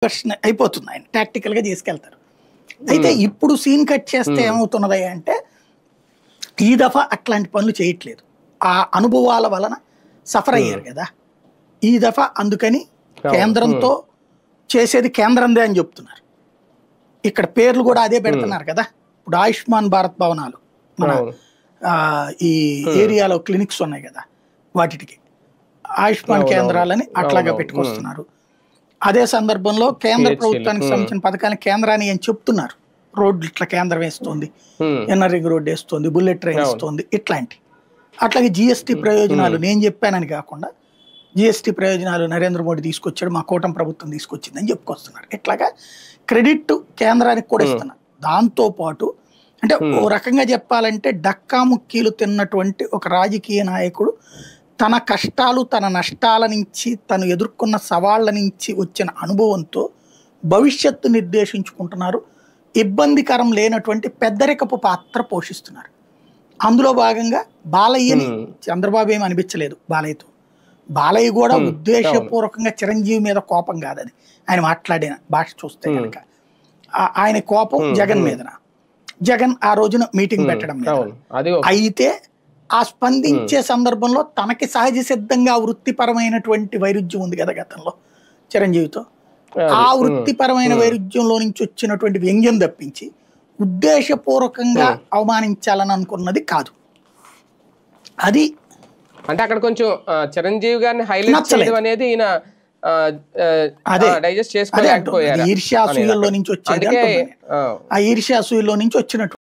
Version అయిపోతుంది. ఆయన tactical గా తీసుకెళ్తారు. అయితే ఇప్పుడు సీన్ కట్ చేస్తే ఏమవుతున్నది అంటే ఈ దఫా అట్లాంటి పనులు చేయట్లేదు. ఆ అనుభవాల వలన సఫర్ అయ్యారు కదా ఈ దఫా. అందుకని కేంద్రంతో చేసేది కేంద్రందే అని చెప్తున్నారు. ఇక్కడ పేర్లు కూడా అదే పెడుతున్నారు కదా. ఇప్పుడు ఆయుష్మాన్ భారత్ భవనాలు మన ఈ ఏరియాలో క్లినిక్స్ ఉన్నాయి కదా, వాటికి ఆయుష్మాన్ కేంద్రాలని అట్లాగా పెట్టుకొస్తున్నారు. అదే సందర్భంలో కేంద్ర ప్రభుత్వానికి సంబంధించిన పథకాన్ని కేంద్రాన్ని అని చెప్తున్నారు. రోడ్లు ఇట్లా కేంద్రం వేస్తుంది, ఎన్ఆర్ రింగ్ రోడ్ వేస్తుంది, బుల్లెట్ ట్రైన్ వేస్తుంది, ఇట్లాంటి. అట్లాగే జిఎస్టీ ప్రయోజనాలు నేను చెప్పానని కాకుండా జిఎస్టీ ప్రయోజనాలు నరేంద్ర మోడీ తీసుకొచ్చాడు, మా కూటమి ప్రభుత్వం తీసుకొచ్చిందని చెప్పుకొస్తున్నారు. ఇట్లాగా క్రెడిట్ కేంద్రానికి కూడా ఇస్తున్నారు. దాంతోపాటు అంటే ఓ రకంగా చెప్పాలంటే డక్కాముక్కీలు తిన్నటువంటి ఒక రాజకీయ నాయకుడు తన కష్టాలు తన నష్టాల నుంచి తను ఎదుర్కొన్న సవాళ్ల నుంచి వచ్చిన అనుభవంతో భవిష్యత్తు నిర్దేశించుకుంటున్నారు. ఇబ్బందికరం లేనటువంటి పెద్దరికపు పాత్ర పోషిస్తున్నారు. అందులో భాగంగా బాలయ్యని చంద్రబాబు ఏమి అనిపించలేదు. బాలయ్య కూడా ఉద్దేశపూర్వకంగా చిరంజీవి మీద కోపం కాదు, అది ఆయన మాట్లాడిన భాష చూస్తే కనుక ఆయన కోపం జగన్ మీదన. జగన్ ఆ రోజున మీటింగ్ పెట్టడం మీద. అయితే ఆ స్పందించే సందర్భంలో తనకి సహజ సిద్ధంగా వృత్తిపరమైనటువంటి వైరుధ్యం ఉంది కదా గతంలో చిరంజీవితో. ఆ వృత్తిపరమైన వైరుధ్యంలో నుంచి వచ్చినటువంటి వ్యంగ్యం తప్పించి ఉద్దేశపూర్వకంగా అవమానించాలని అనుకున్నది కాదు. అది అంటే అక్కడ కొంచెం చిరంజీవి గారిని హైలైట్ చేయడం అనేది ఈయన డైజెస్ట్ చేసుకోలేకపోయారు. ఈర్ష్యాసూయల్లో నుంచి వచ్చేది, ఆ ఈర్ష్యాసూయల్లో నుంచి వచ్చినట్టు